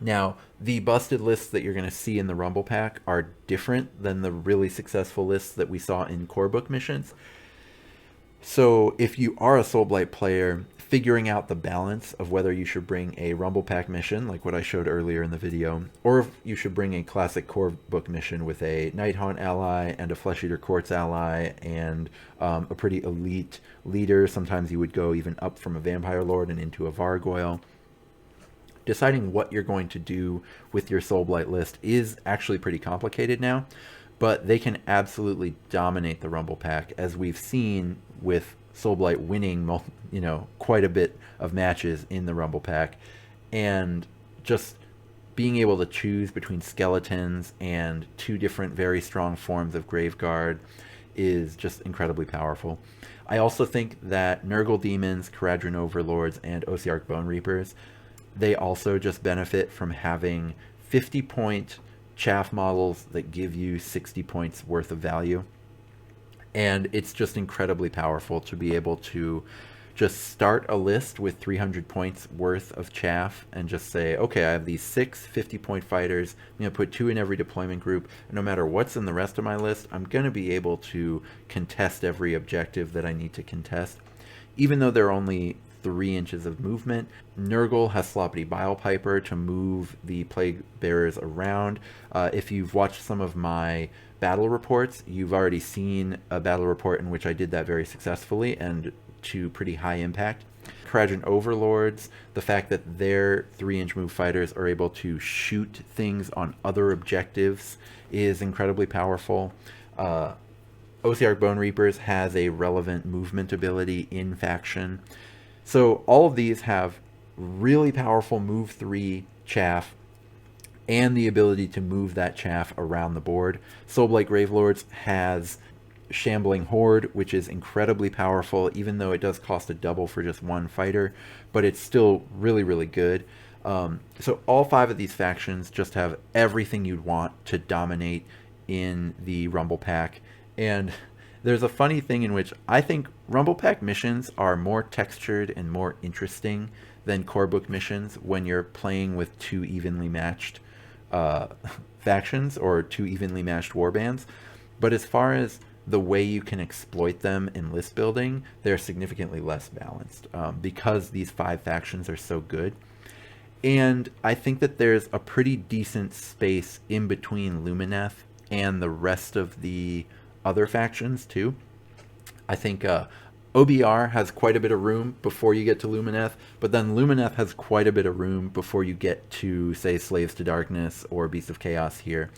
Now, the busted lists that you're going to see in the Rumblepack are different than the really successful lists that we saw in core book missions. So if you are a Soulblight player, figuring out the balance of whether you should bring a Rumblepack mission, like what I showed earlier in the video, or if you should bring a classic core book mission with a Nighthaunt ally and a Flesh Eater Quartz ally and a pretty elite leader. Sometimes you would go even up from a Vampire Lord and into a Vargoyle. Deciding what you're going to do with your Soulblight list is actually pretty complicated now, but they can absolutely dominate the Rumblepack, as we've seen with Soulblight winning, quite a bit of matches in the Rumblepack, and just being able to choose between skeletons and 2 different very strong forms of Graveguard is just incredibly powerful. I also think that Nurgle Demons, Caradhran Overlords, and Ossiarch Bone Reapers, they also just benefit from having 50-point chaff models that give you 60 points worth of value. And it's just incredibly powerful to be able to just start a list with 300 points worth of chaff and just say, okay, I have these 6 50-point fighters. I'm going to put 2 in every deployment group. And no matter what's in the rest of my list, I'm going to be able to contest every objective that I need to contest. Even though they're only 3 inches of movement, Nurgle has Sloppity Bilepiper to move the Plague Bearers around. If you've watched some of my battle reports, you've already seen a battle report in which I did that very successfully and to pretty high impact. Kharadron Overlords, the fact that their 3-inch move fighters are able to shoot things on other objectives is incredibly powerful. Ossiarch Bone Reapers has a relevant movement ability in faction. So all of these have really powerful move 3 chaff and the ability to move that chaff around the board. Soulblight Gravelords has Shambling Horde, which is incredibly powerful, even though it does cost a double for just 1 fighter, but it's still really, really good. So all 5 of these factions just have everything you'd want to dominate in the Rumblepack. And there's a funny thing in which I think Rumblepack missions are more textured and more interesting than core book missions when you're playing with 2 evenly matched factions or 2 evenly matched warbands. But as far as the way you can exploit them in list building, they're significantly less balanced because these 5 factions are so good. And I think that there's a pretty decent space in between Lumineth and the rest of the other factions too. I think OBR has quite a bit of room before you get to Lumineth, but then Lumineth has quite a bit of room before you get to, say, Slaves to Darkness or Beasts of Chaos here,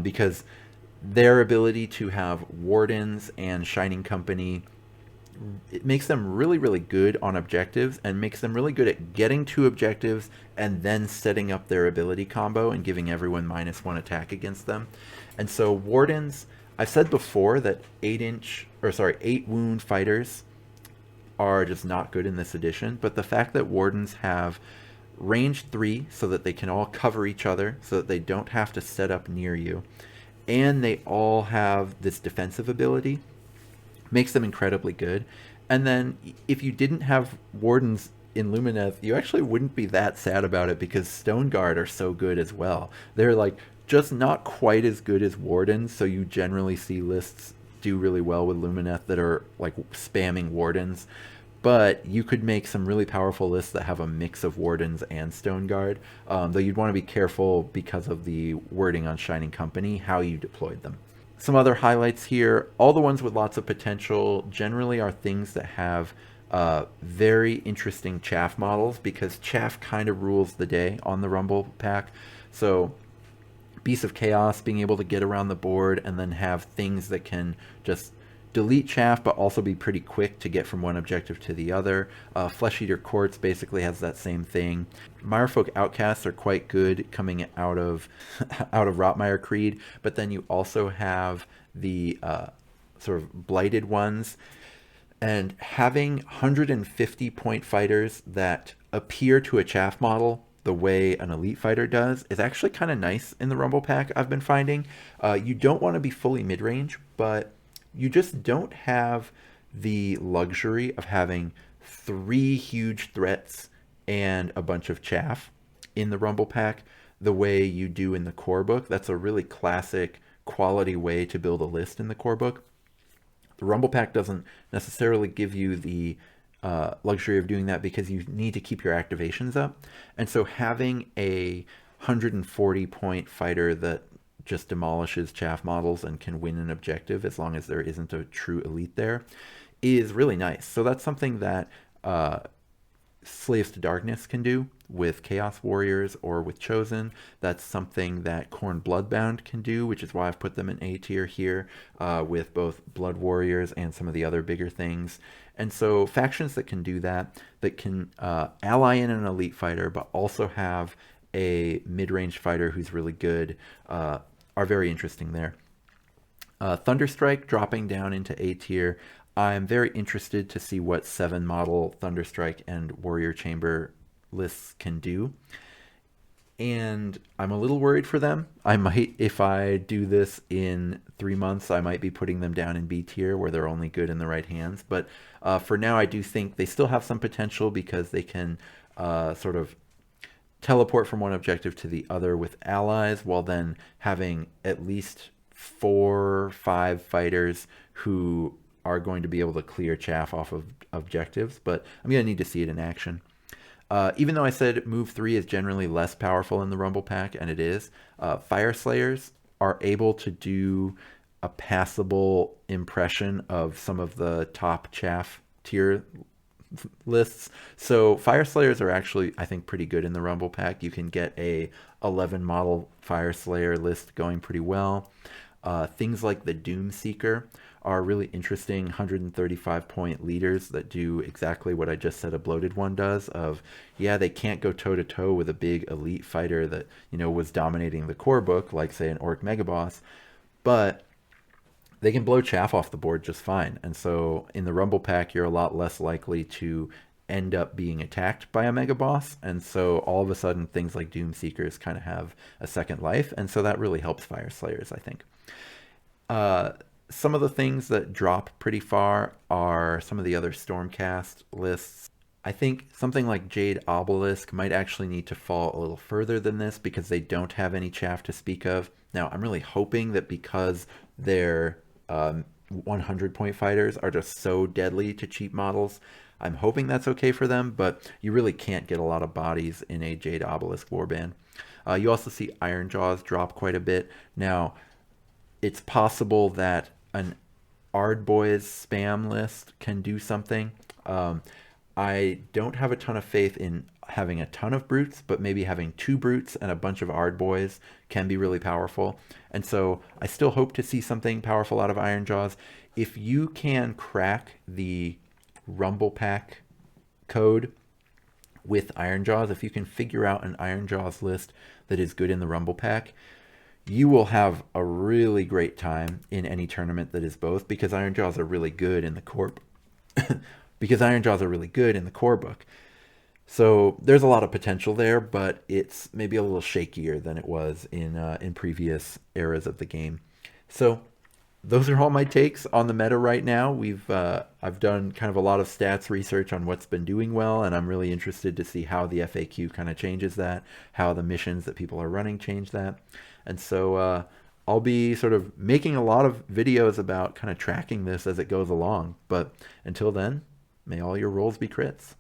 because their ability to have Wardens and Shining Company, it makes them really, really good on objectives and makes them really good at getting to objectives and then setting up their ability combo and giving everyone -1 attack against them. And so Wardens, I've said before that 8 wound fighters are just not good in this edition, but the fact that Wardens have range 3 so that they can all cover each other so that they don't have to set up near you, and they all have this defensive ability, makes them incredibly good. And then if you didn't have Wardens in Lumineth, you actually wouldn't be that sad about it because Stone Guard are so good as well. They're like just not quite as good as Wardens, so you generally see lists do really well with Lumineth that are like spamming Wardens. But you could make some really powerful lists that have a mix of Wardens and Stone Guard, though you'd want to be careful because of the wording on Shining Company, how you deployed them. Some other highlights here, all the ones with lots of potential generally are things that have very interesting chaff models, because chaff kind of rules the day on the Rumblepack. So Beasts of Chaos being able to get around the board and then have things that can just delete chaff but also be pretty quick to get from one objective to the other. Flesh Eater Courts basically has that same thing. Mirefolk Outcasts are quite good coming out of Rotmire Creed, but then you also have the sort of blighted ones, and having 150 point fighters that appear to a chaff model the way an elite fighter does is actually kind of nice in the Rumblepack, I've been finding. You don't want to be fully mid-range, but you just don't have the luxury of having 3 huge threats and a bunch of chaff in the Rumblepack the way you do in the core book. That's a really classic quality way to build a list in the core book. The Rumblepack doesn't necessarily give you the luxury of doing that because you need to keep your activations up. And so having a 140 point fighter that just demolishes chaff models and can win an objective as long as there isn't a true elite there is really nice. So that's something that Slaves to Darkness can do with Chaos Warriors or with Chosen. That's something that Khorne Bloodbound can do, which is why I've put them in A tier here with both Blood Warriors and some of the other bigger things. And so factions that can do that can ally in an elite fighter but also have a mid-range fighter who's really good are very interesting there. Thunderstrike dropping down into A tier. I'm very interested to see what 7 model Thunderstrike and Warrior Chamber lists can do. and I'm a little worried for them. I might, if I do this in 3 months, I might be putting them down in B tier where they're only good in the right hands. But for now, I do think they still have some potential because they can sort of teleport from one objective to the other with allies, while then having at least 4, 5 fighters who are going to be able to clear chaff off of objectives. But I'm going to need to see it in action. Even though I said move 3 is generally less powerful in the Rumblepack, and it is, Fire Slayers are able to do a passable impression of some of the top chaff tier lists. So Fire Slayers are actually, I think, pretty good in the Rumblepack. You can get a 11 model Fire Slayer list going pretty well. Things like the Doom Seeker are really interesting 135 point leaders that do exactly what I just said a bloated one does. Of, yeah, they can't go toe to toe with a big elite fighter that, you know, was dominating the core book, like say an Orc Megaboss, but they can blow chaff off the board just fine. And so in the Rumblepack, you're a lot less likely to end up being attacked by a mega boss, and so all of a sudden things like Doom Seekers kind of have a second life, and so that really helps Fire Slayers, I think. Some of the things that drop pretty far are some of the other Stormcast lists. I think something like Jade Obelisk might actually need to fall a little further than this because they don't have any chaff to speak of. Now, I'm really hoping that because their 100 point fighters are just so deadly to cheap models, I'm hoping that's okay for them, but you really can't get a lot of bodies in a Jade Obelisk warband. You also see Iron Jaws drop quite a bit. Now, it's possible that an Ardboys spam list can do something. I don't have a ton of faith in having a ton of brutes, but maybe having 2 brutes and a bunch of Ardboys can be really powerful. And so I still hope to see something powerful out of Iron Jaws. If you can crack the Rumblepack code with Iron Jaws, if you can figure out an Iron Jaws list that is good in the Rumblepack, you will have a really great time in any tournament that is both, because Iron Jaws are really good in the core because Iron Jaws are really good in the core book. So there's a lot of potential there, but it's maybe a little shakier than it was in previous eras of the game. So those are all my takes on the meta right now. I've done kind of a lot of stats research on what's been doing well, and I'm really interested to see how the FAQ kind of changes that, how the missions that people are running change that. And so I'll be sort of making a lot of videos about kind of tracking this as it goes along. But until then, may all your rolls be crits.